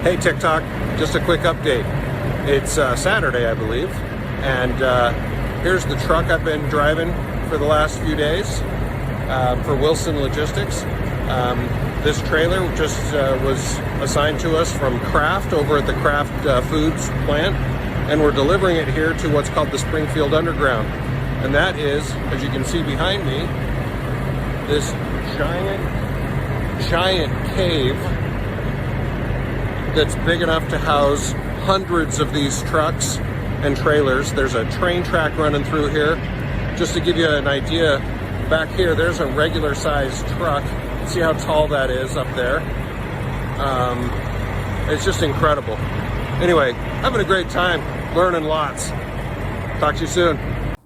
Hey TikTok, just a quick update. It's Saturday, I believe, and here's the truck I've been driving for the last few days for Wilson Logistics. This trailer just was assigned to us from Kraft over at the Kraft Foods plant, and we're delivering it here to what's called the Springfield Underground. And that is, as you can see behind me, this giant cave that's big enough to house hundreds of these trucks and trailers. There's a train track running through here. Just to give you an idea, back here there's a regular sized truck. See how tall that is up there? It's just incredible. Anyway, having a great time, learning lots. Talk to you soon.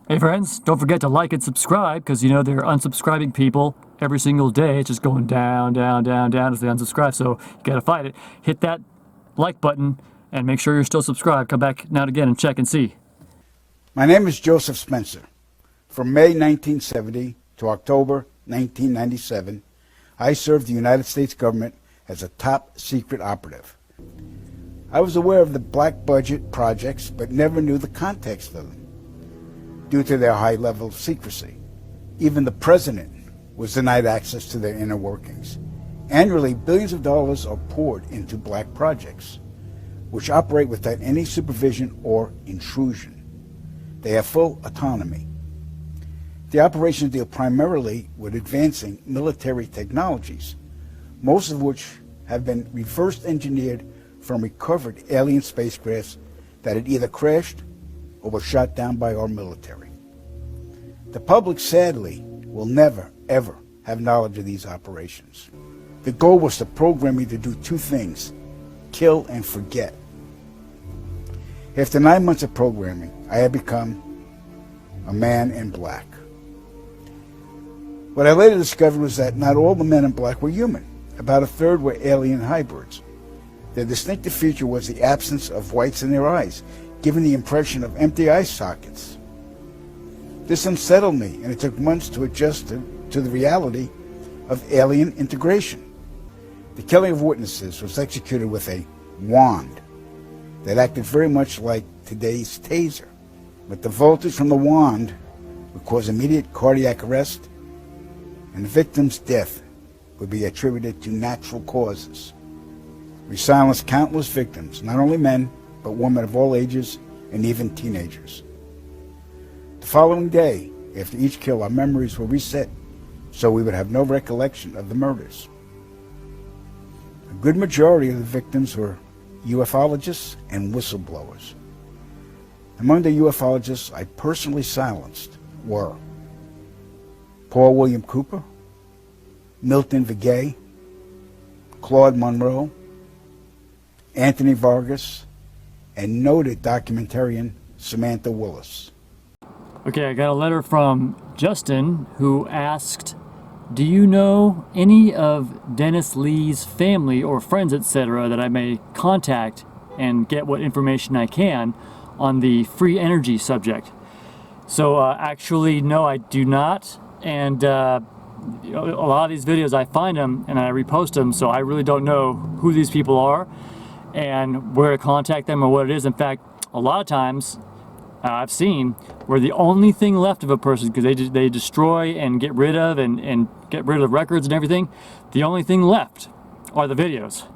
Hey friends, don't forget to like and subscribe, because you know there are unsubscribing people every single day. It's just going down, down, down, down as they unsubscribe, so you gotta fight it. Hit that like button and make sure you're still subscribed. Come back now and again and check and see. My name is Joseph Spencer. From May 1970 to October 1997, I served the United States government as a top secret operative. I was aware of the black budget projects, but never knew the context of them due to their high level of secrecy. Even the president was denied access to their inner workings. Annually, billions of dollars are poured into black projects, which operate without any supervision or intrusion. They have full autonomy. The operations deal primarily with advancing military technologies, most of which have been reverse engineered from recovered alien spacecrafts that had either crashed or were shot down by our military. The public, sadly, will never, ever have knowledge of these operations. The goal was to program me to do two things: kill and forget. After 9 months of programming, I had become a man in black. What I later discovered was that not all the men in black were human. About a third were alien hybrids. Their distinctive feature was the absence of whites in their eyes, giving the impression of empty eye sockets. This unsettled me, and it took months to adjust to the reality of alien integration. The killing of witnesses was executed with a wand that acted very much like today's taser, but the voltage from the wand would cause immediate cardiac arrest, and the victim's death would be attributed to natural causes. We silenced countless victims, not only men, but women of all ages and even teenagers. The following day, after each kill, our memories were reset, so we would have no recollection of the murders. A good majority of the victims were ufologists and whistleblowers. Among the ufologists I personally silenced were Paul William Cooper, Milton Vigay, Claude Monroe, Anthony Vargas, and noted documentarian Samantha Willis. Okay, I got a letter from Justin who asked, do you know any of Dennis Lee's family or friends, etc., that I may contact and get what information I can on the free energy subject? So actually, no, I do not. And a lot of these videos, I find them and I repost them, so I really don't know who these people are and where to contact them or what it is. In fact, a lot of times I've seen where the only thing left of a person, because they destroy and get rid of and get rid of records and everything, the only thing left are the videos.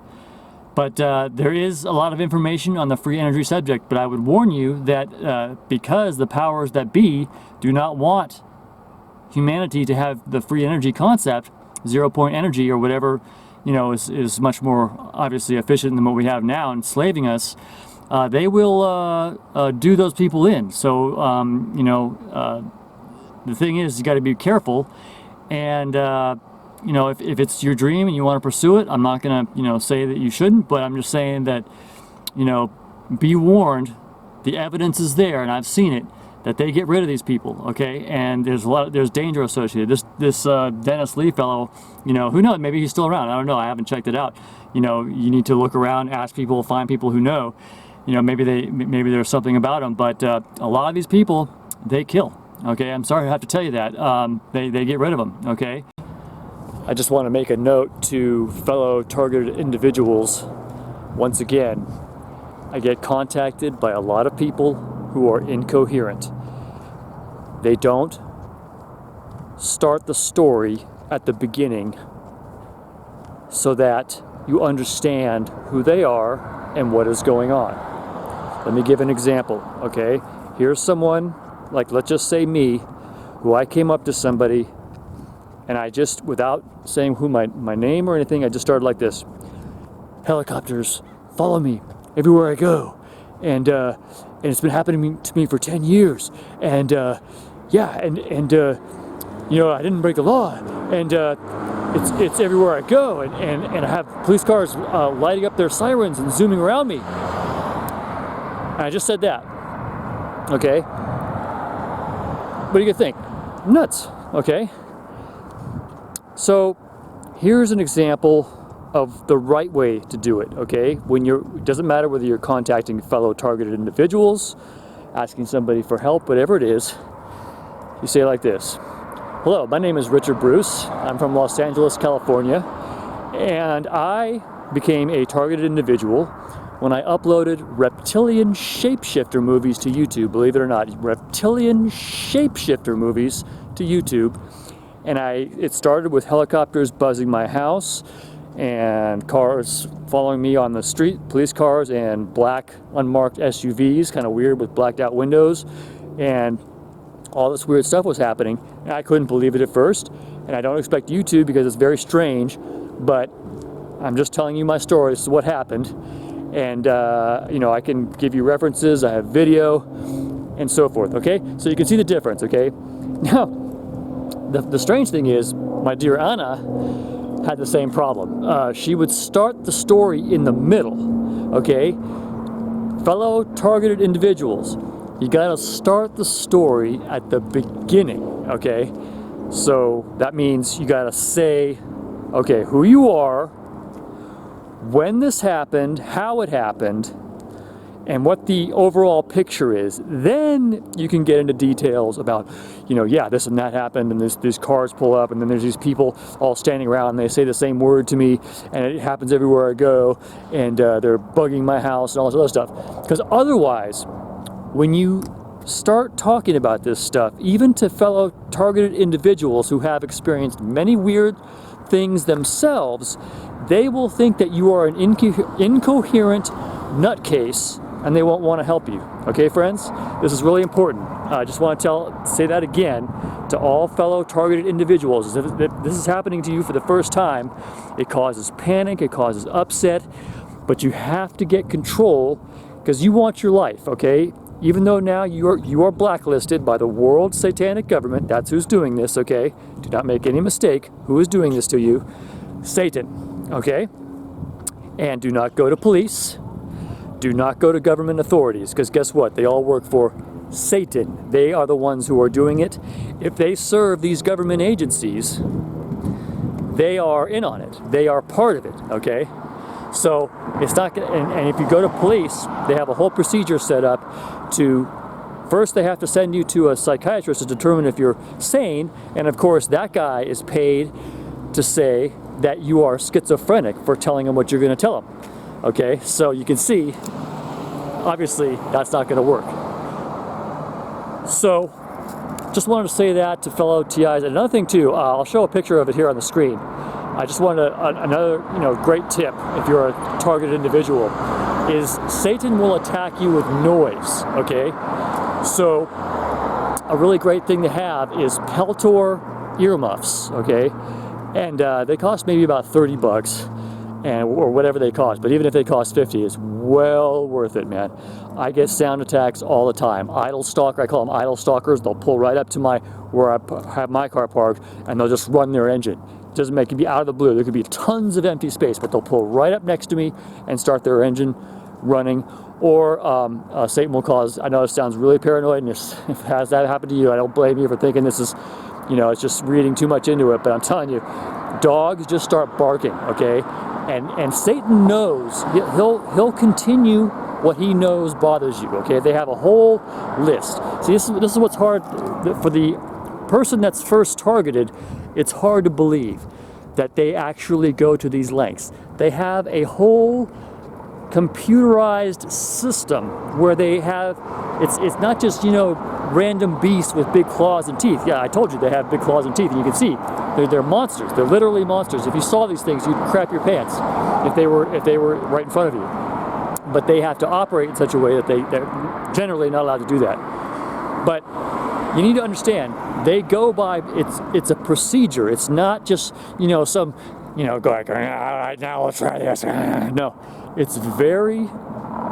But there is a lot of information on the free energy subject, but I would warn you that because the powers that be do not want humanity to have the free energy concept, 0 point energy or whatever, you know, is much more obviously efficient than what we have now, enslaving us. They will do those people in. So, you know, the thing is, you got to be careful. And, you know, if it's your dream and you want to pursue it, I'm not going to, you know, say that you shouldn't, but I'm just saying that, you know, be warned. The evidence is there, and I've seen it, that they get rid of these people, okay? And there's danger associated. This Dennis Lee fellow, you know, who knows? Maybe he's still around. I don't know. I haven't checked it out. You know, you need to look around, ask people, find people who know. You know, maybe there's something about them. But a lot of these people, they kill. Okay, I'm sorry I have to tell you that. They get rid of them. Okay. I just want to make a note to fellow targeted individuals once again, I get contacted by a lot of people who are incoherent. They don't start the story at the beginning so that you understand who they are and what is going on. Let me give an example, okay? Here's someone, like let's just say me, who I came up to somebody and I just, without saying who my name or anything, I just started like this. Helicopters follow me everywhere I go. And it's been happening to me for 10 years. And yeah, and you know, I didn't break the law. And it's everywhere I go. And I have police cars lighting up their sirens and zooming around me. And I just said that. Okay? What do you think? Nuts, okay? So here's an example of the right way to do it, okay? It doesn't matter whether you're contacting fellow targeted individuals, asking somebody for help, whatever it is, you say it like this. Hello, my name is Richard Bruce. I'm from Los Angeles, California, and I became a targeted individual when I uploaded reptilian shapeshifter movies to YouTube, believe it or not, reptilian shapeshifter movies to YouTube. And it started with helicopters buzzing my house and cars following me on the street, police cars and black unmarked SUVs, kind of weird with blacked out windows. And all this weird stuff was happening. And I couldn't believe it at first. And I don't expect you to because it's very strange, but I'm just telling you my story. This is what happened. And, you know, I can give you references, I have video, and so forth, okay? So you can see the difference, okay? Now, the strange thing is, my dear Anna had the same problem. She would start the story in the middle, okay? Fellow targeted individuals, you gotta start the story at the beginning, okay? So that means you gotta say, okay, who you are, when this happened, how it happened, and what the overall picture is. Then you can get into details about, you know, yeah, this and that happened, and these cars pull up, and then there's these people all standing around, and they say the same word to me, and it happens everywhere I go, and they're bugging my house and all this other stuff. Because otherwise, when you start talking about this stuff, even to fellow targeted individuals who have experienced many weird things themselves, they will think that you are an incoherent nutcase, and they won't want to help you. Okay, friends? This is really important. I just want to say that again to all fellow targeted individuals. If this is happening to you for the first time, it causes panic, it causes upset, but you have to get control because you want your life, okay? Even though now you are blacklisted by the world satanic government, that's who's doing this, okay? Do not make any mistake. Who is doing this to you? Satan, okay? And do not go to police. Do not go to government authorities, because guess what? They all work for Satan. They are the ones who are doing it. If they serve these government agencies, they are in on it. They are part of it, okay? So it's not gonna, and if you go to police, they have a whole procedure set up to, first they have to send you to a psychiatrist to determine if you're sane, and of course that guy is paid to say that you are schizophrenic for telling him what you're going to tell him. Okay, so you can see, obviously that's not going to work. So, just wanted to say that to fellow TIs. And another thing too, I'll show a picture of it here on the screen. I just wanted another, great tip if you're a targeted individual is Satan will attack you with noise. Okay, so a really great thing to have is Peltor earmuffs. Okay, and they cost maybe about $30. Or whatever they cost, but even if they cost 50, it's well worth it, man. I get sound attacks all the time. Idle stalker, I call them idle stalkers. They'll pull right up to where I have my car parked, and they'll just run their engine. It could be out of the blue. There could be tons of empty space, but they'll pull right up next to me and start their engine running. Or Satan will cause, I know it sounds really paranoid, and if has that happened to you, I don't blame you for thinking this is, it's just reading too much into it, but I'm telling you, dogs just start barking, okay? And Satan knows, he'll continue what he knows bothers you, okay? They have a whole list. See, this is what's hard for the person that's first targeted. It's hard to believe that they actually go to these lengths. They have a whole computerized system where they have, it's not just, you know, random beasts with big claws and teeth. Yeah, I told you they have big claws and teeth, and you can see they're monsters. They're literally monsters. If you saw these things, you'd crap your pants if they were right in front of you. But they have to operate in such a way that they're generally not allowed to do that. But you need to understand, they go by, it's a procedure. It's not just, you know, some, you know, going, all right, now let's try this. No, it's very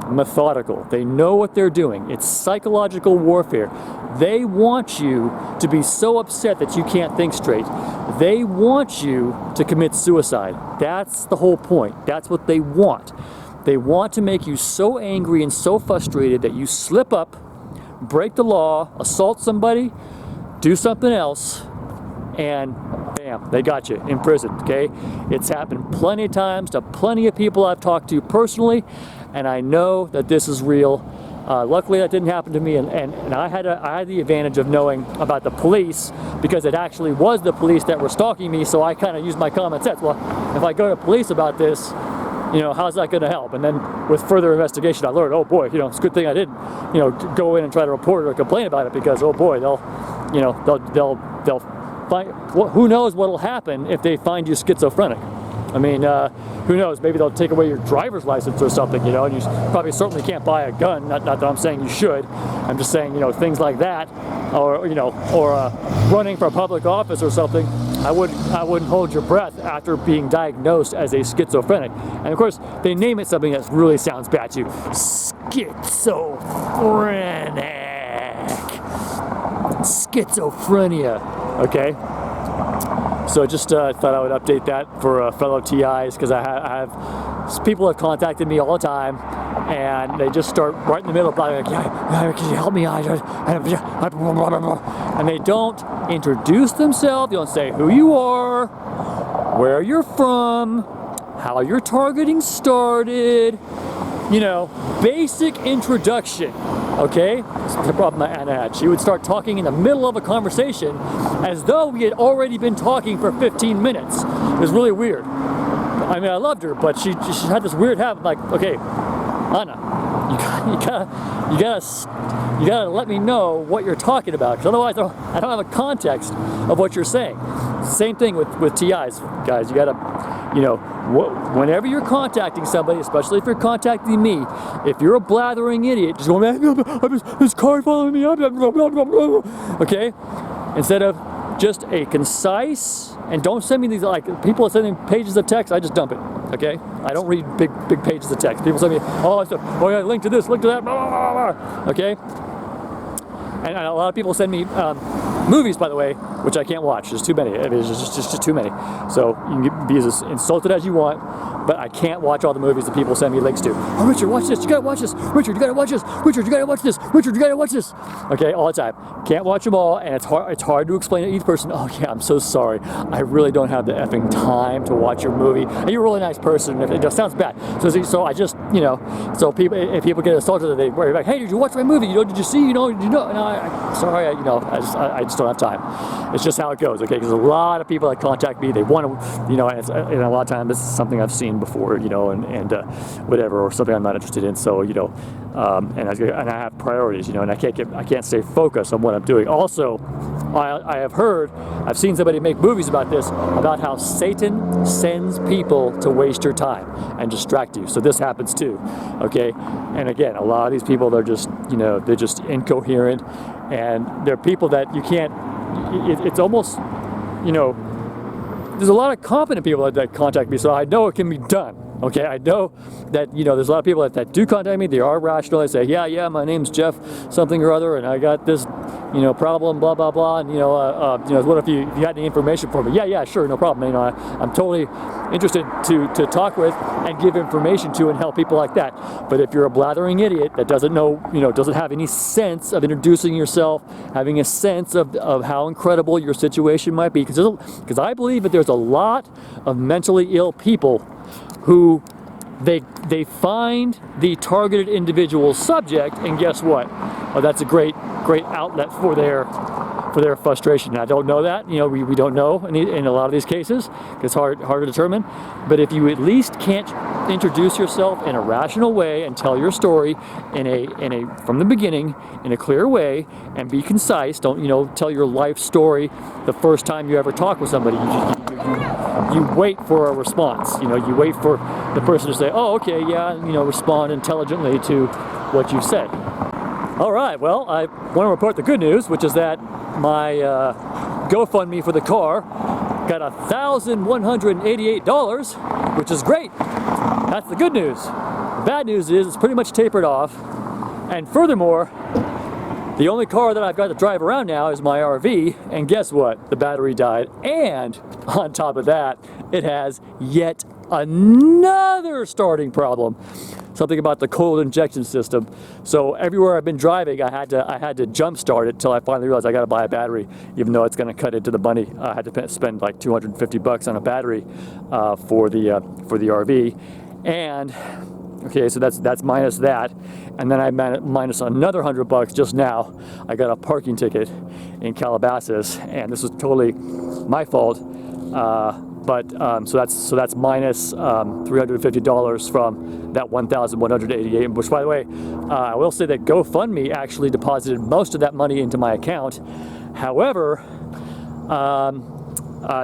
methodical. They know what they're doing. It's psychological warfare. They want you to be so upset that you can't think straight. They want you to commit suicide. That's the whole point. That's what they want. They want to make you so angry and so frustrated that you slip up, break the law, assault somebody, do something else, and bam, they got you in prison, okay? It's happened plenty of times to plenty of people I've talked to personally, and I know that this is real. Luckily that didn't happen to me, and I had the advantage of knowing about the police, because it actually was the police that were stalking me, so I kind of used my common sense. Well, if I go to police about this, you know, how's that going to help? And then with further investigation, I learned, oh boy, you know, it's a good thing I didn't, you know, go in and try to report it or complain about it, because oh boy, they'll find, well, who knows what'll happen if they find you schizophrenic. I mean, who knows? Maybe they'll take away your driver's license or something, you know, and you probably certainly can't buy a gun. Not that I'm saying you should. I'm just saying, you know, things like that, or, you know, or running for public office or something. I wouldn't hold your breath after being diagnosed as a schizophrenic. And of course, they name it something that really sounds bad to you. Schizophrenia. Okay. So I just thought I would update that for fellow TIs, because I have people have contacted me all the time, and they just start right in the middle of like, yeah, can you help me? And they don't introduce themselves. They don't say who you are, where you're from, how your targeting started. You know, basic introduction. Okay? That's the problem Anna had. She would start talking in the middle of a conversation as though we had already been talking for 15 minutes. It was really weird. I mean, I loved her, but she had this weird habit, like, okay, Anna, you gotta let me know what you're talking about, because otherwise I don't have a context of what you're saying. Same thing with TIs, guys. You gotta, you know, whenever you're contacting somebody, especially if you're contacting me, if you're a blathering idiot, just going, this car following me up, okay? Instead of just a concise, and don't send me these, like, people are sending pages of text, I just dump it, okay? I don't read big pages of text. People send me, oh yeah, link to this, link to that, blah, blah, blah, blah, okay? And a lot of people send me movies, by the way, which I can't watch. There's too many. It's just too many. So you can be as insulted as you want, but I can't watch all the movies that people send me links to. Oh, Richard, watch this. You gotta watch this. Richard, you gotta watch this. Richard, you gotta watch this. Richard, you gotta watch this. Okay, all the time. Can't watch them all, and it's hard to explain to each person. Oh yeah, I'm so sorry. I really don't have the effing time to watch your movie. And you're a really nice person. It just sounds bad. So I just, you know, so if people get insulted, they worry like, hey, did you watch my movie? You know, did you see? You know, no, sorry. You know, I just don't have time. It's just how it goes, okay? Because a lot of people that contact me, they want to, you know, and a lot of times this is something I've seen before, you know, and whatever, or something I'm not interested in. So, you know, and I have priorities, you know, and I can't stay focused on what I'm doing. Also, I've seen somebody make movies about this, about how Satan sends people to waste your time and distract you. So this happens too, okay? And again, a lot of these people, they're just, you know, they're just incoherent, and they're people that you can't, it's almost, you know, there's a lot of competent people that contact me, so I know it can be done. Okay, I know that, you know, there's a lot of people that do contact me. They are rational. They say, yeah, my name's Jeff something or other, and I got this, you know, problem, blah, blah, blah, and, you know, what if you got any information for me? Yeah, sure, no problem. You know, I'm totally interested to talk with and give information to and help people like that. But if you're a blathering idiot that doesn't know, you know, doesn't have any sense of introducing yourself, having a sense of how incredible your situation might be, because I believe that there's a lot of mentally ill people who they find the targeted individual subject, and guess what? Oh, that's a great outlet for for their frustration. And I don't know that, you know, we don't know in a lot of these cases. It's hard to determine. But if you at least can't introduce yourself in a rational way and tell your story from the beginning in a clear way and be concise, don't, you know, tell your life story the first time you ever talk with somebody. You wait for a response. You know, you wait for the person to say, oh, okay, yeah, you know, respond intelligently to what you said. All right, well, I want to report the good news, which is that my GoFundMe for the car got $1,188, which is great. That's the good news. The bad news is it's pretty much tapered off. And furthermore, the only car that I've got to drive around now is my RV, and guess what? The battery died, and on top of that, it has yet another starting problem. Something about the cold injection system. So everywhere I've been driving, I had to jump start it till I finally realized I got to buy a battery, even though it's going to cut into the money. I had to spend like $250 on a battery for the RV, and okay, so that's minus that, and then I minus another $100 just now. I got a parking ticket in Calabasas, and this was totally my fault. So that's minus $350 from that $1,188. Which, by the way, I will say that GoFundMe actually deposited most of that money into my account. However,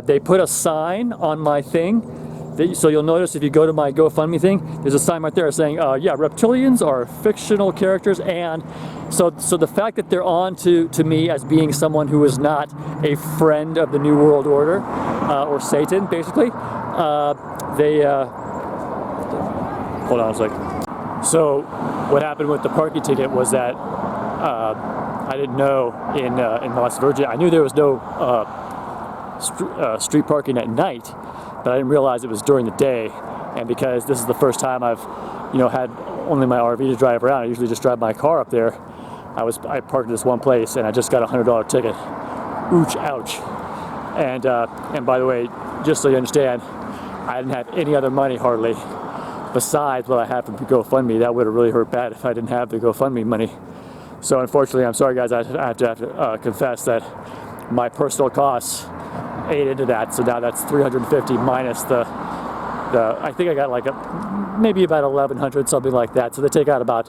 they put a sign on my thing. So you'll notice if you go to my GoFundMe thing, there's a sign right there saying, yeah, reptilians are fictional characters, and so the fact that they're on to me as being someone who is not a friend of the New World Order, or Satan, basically, they, hold on a second. So what happened with the parking ticket was that I didn't know in West Virginia, I knew there was no street parking at night, but I didn't realize it was during the day. And because this is the first time I've, you know, had only my RV to drive around, I usually just drive my car up there. I parked at this one place, and I just got a $100 ticket. Ooch, ouch. And by the way, just so you understand, I didn't have any other money hardly besides what I had from GoFundMe. That would have really hurt bad if I didn't have the GoFundMe money. So unfortunately, I'm sorry guys, I have to confess that my personal costs ate into that. So now that's $350 minus the I think I got like maybe about $1,100, something like that. So they take out about,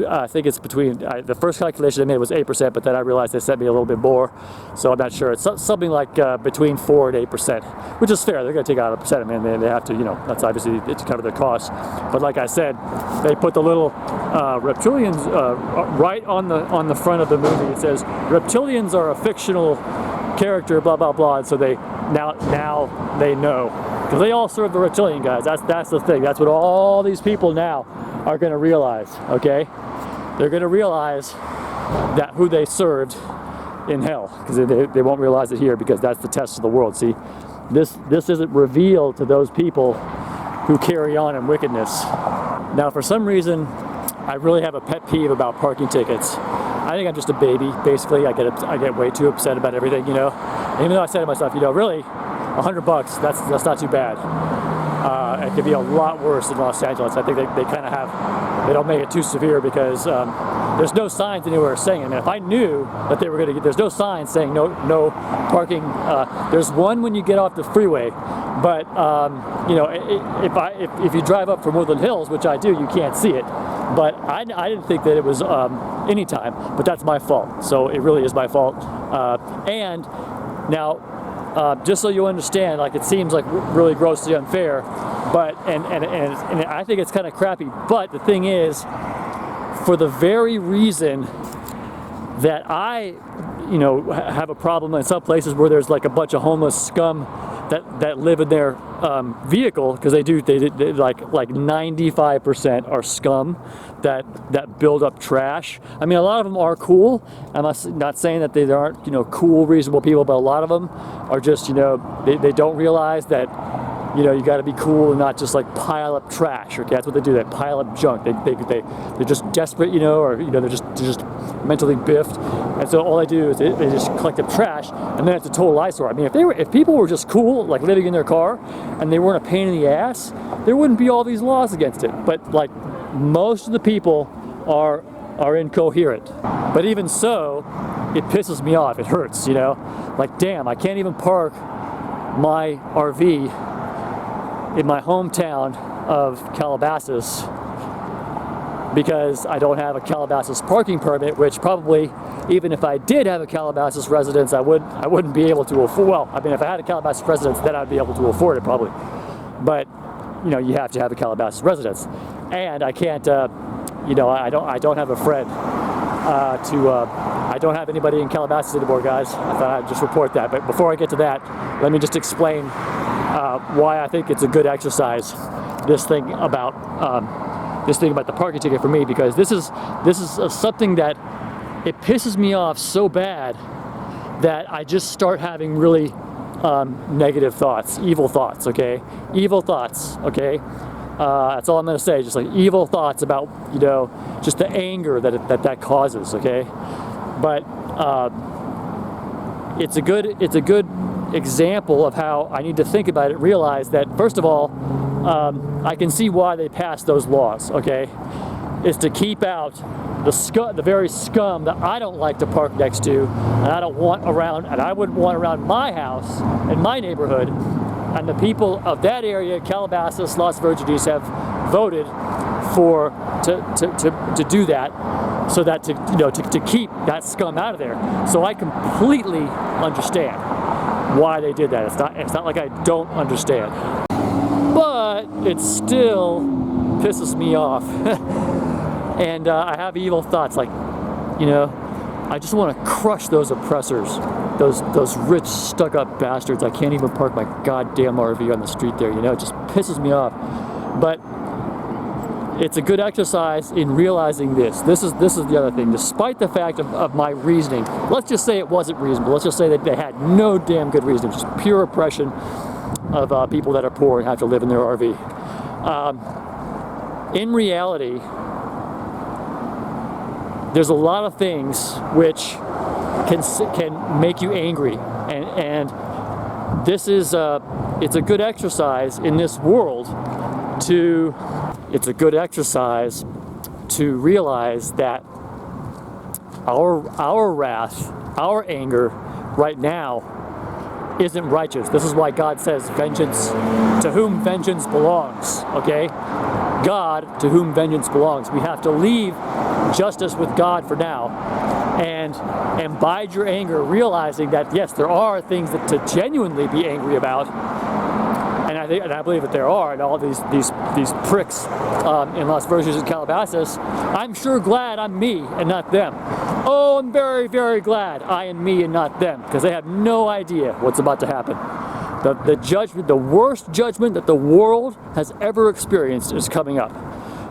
I think it's between, the first calculation I made was 8%, but then I realized they sent me a little bit more. So I'm not sure. It's something like between 4 and 8%, which is fair. They're going to take out a percent. I mean, they have to, you know, that's obviously to cover their costs. But like I said, they put the little reptilians right on the front of the movie. It says, reptilians are a fictional character, blah, blah, blah. And so they, now they know. Because they all serve the reptilian guys. That's the thing. That's what all these people now are going to realize, okay? They're going to realize that who they served in hell. Because they won't realize it here, because that's the test of the world. See, this isn't revealed to those people who carry on in wickedness. Now, for some reason, I really have a pet peeve about parking tickets. I think I'm just a baby, basically. I get way too upset about everything, you know? Even though I said to myself, you know, really, $100, that's not too bad. It could be a lot worse in Los Angeles. I think they kind of have, they don't make it too severe, because there's no signs anywhere saying it. I mean, if I knew that they were going to get, there's no signs saying no parking. There's one when you get off the freeway, but you know, if you drive up from Woodland Hills, which I do, you can't see it. But I didn't think that it was anytime, but that's my fault. So it really is my fault. And now, just so you understand, like, it seems like really grossly unfair, but and I think it's kind of crappy. But the thing is, for the very reason that I, you know, have a problem in some places where there's like a bunch of homeless scum that live in their vehicle, because they like 95% are scum that build up trash. I mean, a lot of them are cool. I'm not saying that they aren't, you know, cool, reasonable people, but a lot of them are just, you know, they don't realize that, you know, you got to be cool and not just like pile up trash. Okay, that's what they do. They pile up junk. They're just desperate, you know, or, you know, they're just mentally biffed, and so all they do is they just collect up trash, and then it's a total eyesore. I mean, if people were just cool, like living in their car, and they weren't a pain in the ass, there wouldn't be all these laws against it. But like, most of the people are incoherent. But even so, it pisses me off. It hurts, you know? Like, damn, I can't even park my RV in my hometown of Calabasas because I don't have a Calabasas parking permit, which probably, even if I did have a Calabasas residence, I wouldn't be able to afford. Well, I mean, if I had a Calabasas residence, then I'd be able to afford it probably. But you know, you have to have a Calabasas residence, and I can't. You know, I don't have a friend I don't have anybody in Calabasas anymore, guys. I thought I'd just report that. But before I get to that, let me just explain why I think it's a good exercise. This thing about the parking ticket for me, because this is something that it pisses me off so bad that I just start having really negative thoughts, evil thoughts. Okay, evil thoughts. Okay. That's all I'm going to say. Just like evil thoughts about, you know, just the anger that causes. Okay, but it's a good example of how I need to think about it. Realize that first of all, I can see why they passed those laws. Okay, is to keep out the very scum that I don't like to park next to, and I don't want around, and I wouldn't want around my house and my neighborhood. And the people of that area, Calabasas, Las Virgenes, have voted to do that, so that to keep that scum out of there. So I completely understand why they did that. It's not like I don't understand, but it still pisses me off, and I have evil thoughts like, you know, I just want to crush those oppressors, those rich, stuck-up bastards. I can't even park my goddamn RV on the street there, you know, it just pisses me off. But it's a good exercise in realizing this. This is the other thing. Despite the fact of my reasoning, let's just say it wasn't reasonable. Let's just say that they had no damn good reasoning, just pure oppression of people that are poor and have to live in their RV. In reality, there's a lot of things which can make you angry, and this is it's a good exercise in this world to realize that our wrath, our anger right now isn't righteous. This is why God says vengeance, to whom vengeance belongs. Okay, God, to whom vengeance belongs. We have to leave justice with God for now, and bide your anger, realizing that yes, there are things that to genuinely be angry about, and I believe that there are, and all these pricks in Las Virgenes and Calabasas. I'm sure glad I'm me and not them. Oh, I'm very, very glad I am me and not them, because they have no idea what's about to happen. The judgment, the worst judgment that the world has ever experienced is coming up.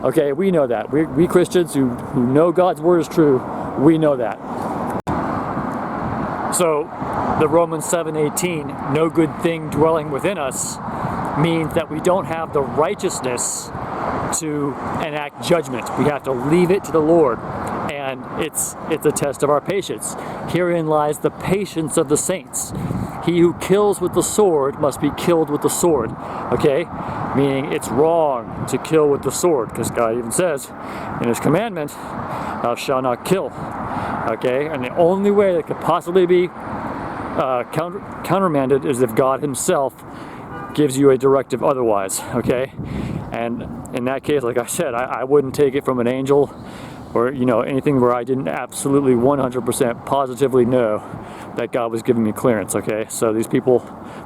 Okay, we know that. We Christians who know God's word is true, we know that. So the Romans 7:18, no good thing dwelling within us, means that we don't have the righteousness to enact judgment. We have to leave it to the Lord. And it's a test of our patience. Herein lies the patience of the saints. He who kills with the sword must be killed with the sword. Okay? Meaning it's wrong to kill with the sword, because God even says in his commandment, thou shalt not kill. Okay? And the only way that could possibly be countermanded is if God himself gives you a directive otherwise. Okay? And in that case, like I said, I wouldn't take it from an angel, or, you know, anything where I didn't absolutely 100% positively know that God was giving me clearance. Okay, so these people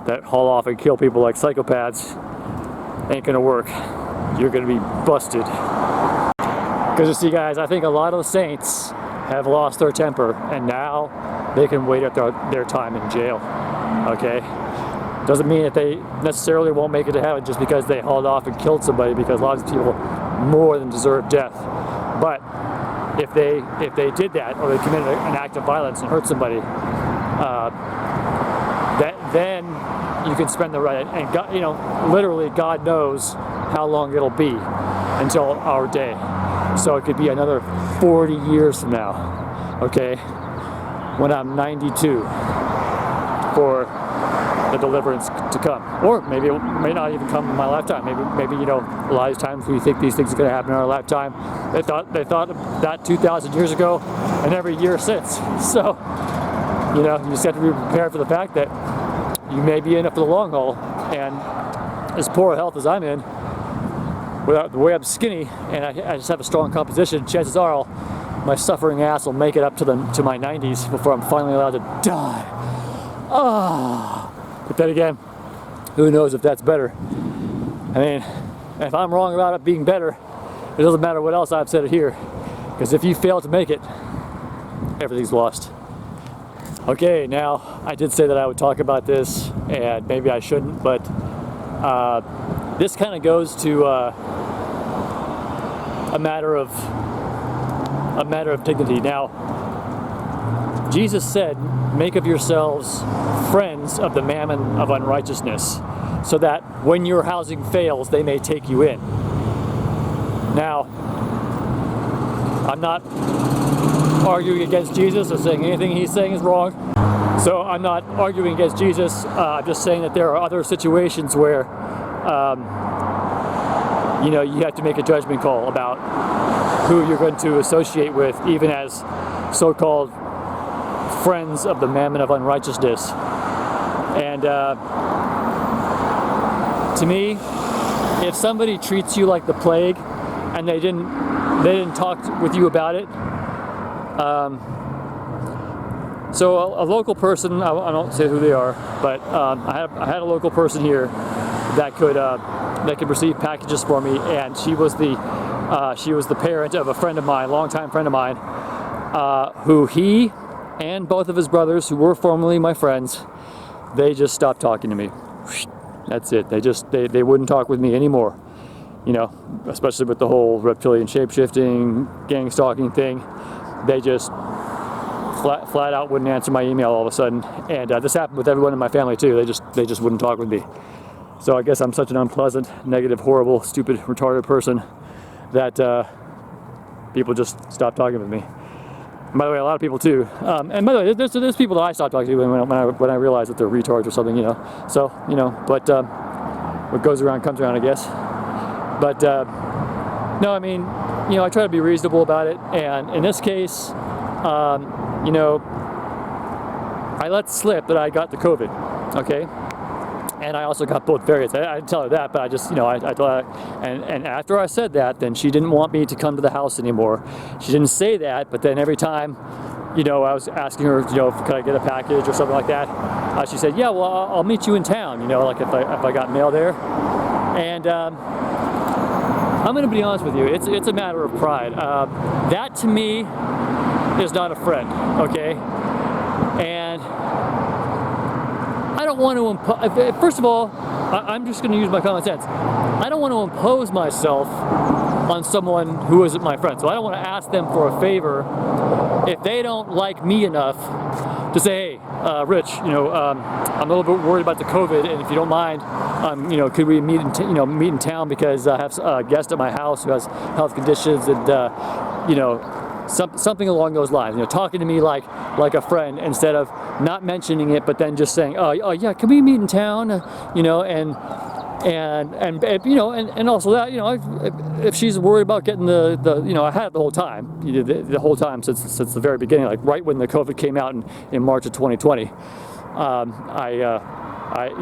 that haul off and kill people like psychopaths ain't gonna work. You're gonna be busted. Because you see, guys, I think a lot of the saints have lost their temper, and now they can wait out their time in jail. Okay, doesn't mean that they necessarily won't make it to heaven just because they hauled off and killed somebody, because a lot of these people more than deserve death. But if they did that, or they committed an act of violence and hurt somebody, then you can spend the right, and God, you know, literally God knows how long it'll be until our day. So it could be another 40 years from now, okay, when I'm 92, for the deliverance to come. Or maybe it may not even come in my lifetime. Maybe you know, a lot of times we think these things are going to happen in our lifetime. They thought that 2,000 years ago and every year since. So, you know, you just have to be prepared for the fact that you may be in it for the long haul. And as poor health as I'm in, without the way I'm skinny and I just have a strong composition, chances are my suffering ass will make it up to my 90s before I'm finally allowed to die. But then again, who knows if that's better? I mean, if I'm wrong about it being better, it doesn't matter what else I've said here, because if you fail to make it, everything's lost. Okay, now I did say that I would talk about this, and maybe I shouldn't, but this kind of goes to a matter of dignity. Now, Jesus said, "Make of yourselves friends of the mammon of unrighteousness, so that when your housing fails, they may take you in." Now, I'm not arguing against Jesus or saying anything he's saying is wrong. So I'm not arguing against Jesus. I'm just saying that there are other situations where, you know, you have to make a judgment call about who you're going to associate with, even as so-called friends of the mammon of unrighteousness. And to me, if somebody treats you like the plague and they didn't talk with you about it, so a local person, I won't say who they are, but I had a local person here that could receive packages for me, and she was the parent of a friend of mine, longtime friend of mine, who he and both of his brothers, who were formerly my friends, they just stopped talking to me. That's it. They wouldn't talk with me anymore. You know, especially with the whole reptilian shapeshifting, gang stalking thing. They just flat out wouldn't answer my email all of a sudden. And this happened with everyone in my family too. They just wouldn't talk with me. So I guess I'm such an unpleasant, negative, horrible, stupid, retarded person that people just stopped talking with me. And by the way, a lot of people too. And by the way, there's people that I stopped talking to when I realize that they're retards or something, you know. So, you know, but what goes around comes around, I guess. But no, I mean, you know, I try to be reasonable about it. And in this case, you know, I let slip that I got the COVID, okay? And I also got both variants. I didn't tell her that, but I just, you know, I told her, and after I said that, then she didn't want me to come to the house anymore. She didn't say that, but then every time, you know, I was asking her, you know, could I get a package or something like that, she said, yeah, well, I'll meet you in town, you know, like if I got mail there. And I'm going to be honest with you, it's a matter of pride. That to me is not a friend, okay? And I don't want to first of all, I'm just going to use my common sense. I don't want to impose myself on someone who isn't my friend. So I don't want to ask them for a favor if they don't like me enough to say, hey, Rich, you know, I'm a little bit worried about the COVID, and if you don't mind, you know, could we meet in town because I have a guest at my house who has health conditions, and you know, something along those lines. You know, talking to me like a friend instead of not mentioning it, but then just saying, oh yeah, can we meet in town? You know, and you know, and also that, you know, if she's worried about getting the you know, I had it the whole time, you know, the whole time since the very beginning, like right when the COVID came out in March of 2020. You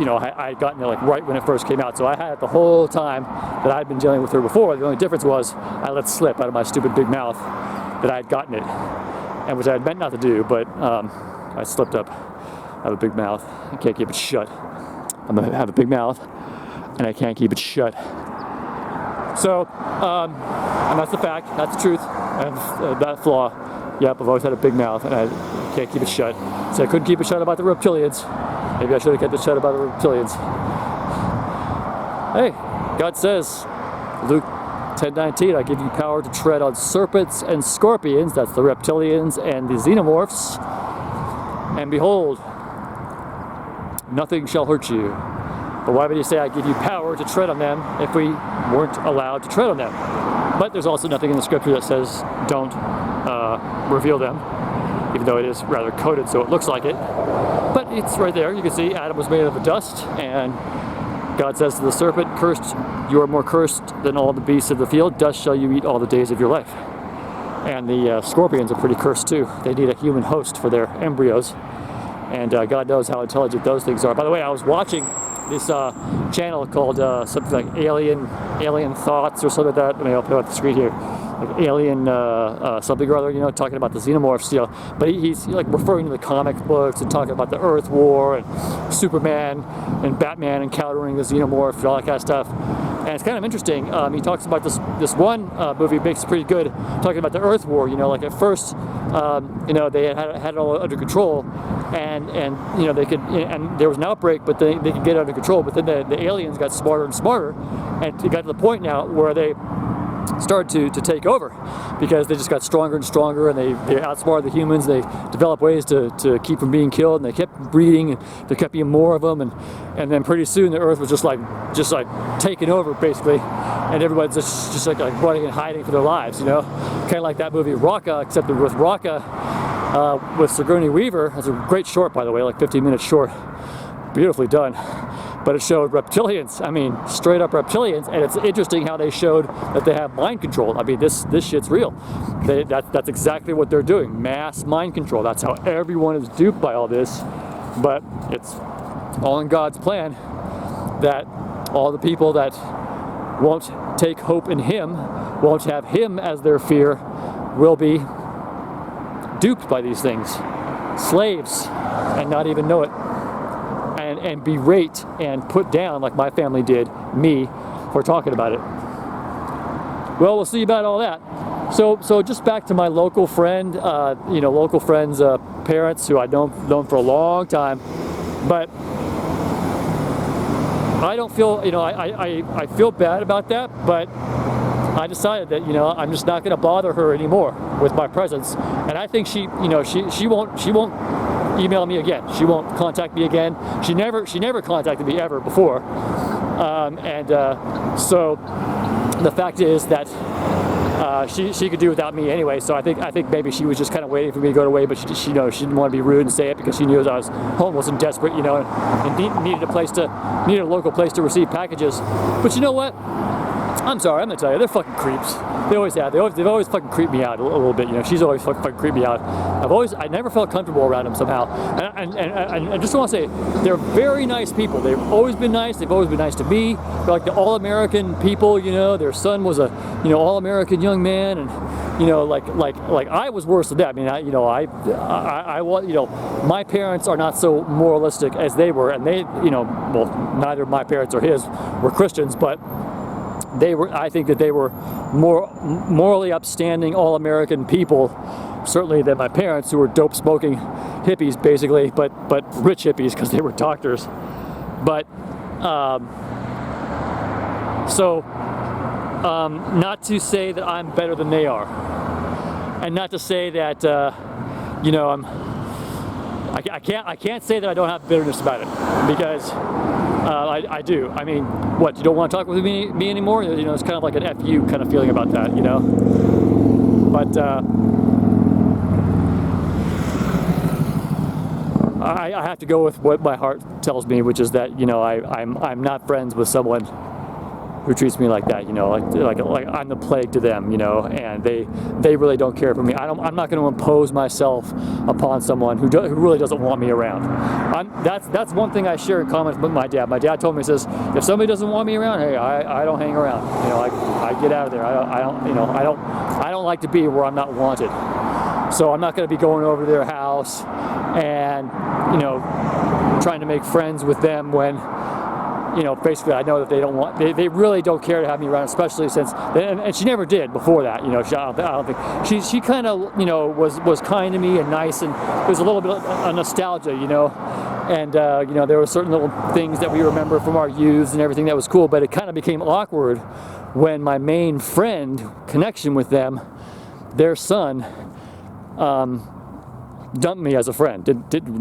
know, I had gotten it like right when it first came out, so I had it the whole time that I'd been dealing with her before. The only difference was I let slip out of my stupid big mouth that I had gotten it, and which I had meant not to do, but I slipped up. I have a big mouth. I can't keep it shut. I'm gonna have a big mouth, and I can't keep it shut. So, and that's the fact. That's the truth. And that flaw. Yep, I've always had a big mouth, and I can't keep it shut. So I couldn't keep it shut about the reptilians. Maybe I should have kept it shut about the reptilians. Hey, God says, Luke 10:19, I give you power to tread on serpents and scorpions, that's the reptilians and the xenomorphs, and behold, nothing shall hurt you. But why would he say I give you power to tread on them if we weren't allowed to tread on them? But there's also nothing in the scripture that says don't reveal them, even though it is rather coded so it looks like it. But it's right there. You can see Adam was made of the dust, and God says to the serpent, "Cursed, you are more cursed than all the beasts of the field. Dust shall you eat all the days of your life." And the scorpions are pretty cursed too. They need a human host for their embryos. And God knows how intelligent those things are. By the way, I was watching this channel called something like Alien Thoughts or something like that. I mean, I'll put it on the screen here. Like Alien something or other, you know, talking about the xenomorphs, you know. But he's like referring to the comic books and talking about the Earth War and Superman and Batman encountering the xenomorph and all that kind of stuff. And it's kind of interesting. He talks about this one movie, makes it pretty good, talking about the Earth War. You know, like at first, you know, they had it all under control, and you know, they could, and there was an outbreak, but they could get it under control. But then the aliens got smarter and smarter, and it got to the point now where they started to take over, because they just got stronger and stronger, and they outsmarted the humans. They developed ways to keep from being killed, and they kept breeding, and there kept being more of them, and then pretty soon the Earth was just like taken over basically, and everybody's just like running and hiding for their lives, you know, kind of like that movie Rocka, except with Rocka with Sigourney Weaver. That's a great short, by the way, like 15-minute short, beautifully done. But it showed reptilians, I mean, straight up reptilians, and it's interesting how they showed that they have mind control. I mean, this shit's real. That's exactly what they're doing, mass mind control. That's how everyone is duped by all this, but it's all in God's plan that all the people that won't take hope in Him, won't have Him as their fear, will be duped by these things, slaves, and not even know it. And berate and put down, like my family did me, for talking about it. Well, we'll see about all that. So just back to my local friend, you know, local friends' parents who I've known for a long time, but I don't feel, you know, I feel bad about that, but I decided that, you know, I'm just not going to bother her anymore with my presence, and I think she, you know, she won't email me again. She won't contact me again. She never contacted me ever before, so the fact is that she could do without me anyway. So I think maybe she was just kind of waiting for me to go away, but she didn't want to be rude and say it, because she knew that I was homeless and desperate, you know, and needed a local place to receive packages. But you know what? I'm sorry, I'm gonna tell you, they're fucking creeps. They always have. They've always fucking creeped me out a little bit. You know, she's always fucking creeped me out. I never felt comfortable around them somehow. And I just want to say, they're very nice people. They've always been nice. They've always been nice to me. They're like the all-American people. You know, their son was a, you know, all-American young man, and you know, like I was worse than that. I mean, you know, my parents are not so moralistic as they were, and they, you know, well, neither my parents or his were Christians, but I think that they were more morally upstanding, all-American people, certainly, than my parents, who were dope-smoking hippies, basically, but rich hippies, because they were doctors. But not to say that I'm better than they are, and not to say that you know, I can't say that I don't have bitterness about it, because I do. I mean, what, you don't want to talk with me anymore? You know, it's kind of like an FU kind of feeling about that, you know? But I have to go with what my heart tells me, which is that, you know, I'm not friends with someone who treats me like that, you know, like I'm the plague to them, you know, and they really don't care for me. I'm not going to impose myself upon someone who really doesn't want me around. That's one thing I share in common with my dad. My dad told me, he says, if somebody doesn't want me around, hey, I don't hang around. You know, I get out of there. I don't like to be where I'm not wanted. So I'm not going to be going over to their house and, you know, trying to make friends with them when, you know, basically I know that they really don't care to have me around, especially since, and she never did before that, you know, I don't think, she kind of, you know, was kind to me and nice, and it was a little bit of nostalgia, you know, and, you know, there were certain little things that we remember from our youth and everything that was cool, but it kind of became awkward when my main friend, connection with them, their son, dumped me as a friend,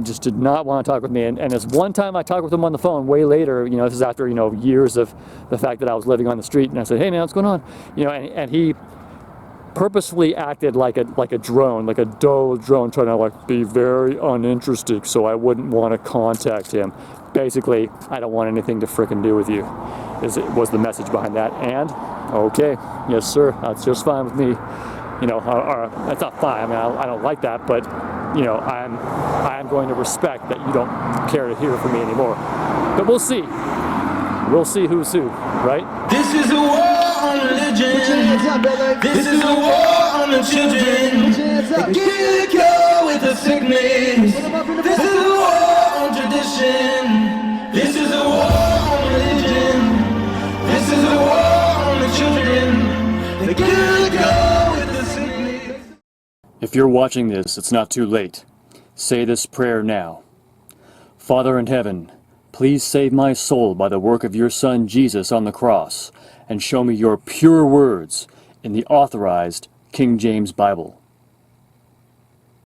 just did not want to talk with me, and this one time I talked with him on the phone way later, you know, this is after, you know, years of the fact that I was living on the street, and I said, hey man, what's going on, you know, and he purposefully acted like a drone, like a dull drone, trying to like be very uninterested so I wouldn't want to contact him. Basically, I don't want anything to frickin' do with you, was the message behind that. And, okay, yes sir, that's just fine with me. You know, that's not fine, I mean, I don't like that, but, you know, I am going to respect that you don't care to hear from me anymore. But we'll see. We'll see who's who, right? This is a war on religion. This is a war on the children. They kill you with a sickness. This is a war on tradition. This is a war on religion. This is a war on the children. They kill you with a sickness. If you're watching this, it's not too late. Say this prayer now. Father in heaven, please save my soul by the work of your Son Jesus on the cross, and show me your pure words in the authorized King James Bible.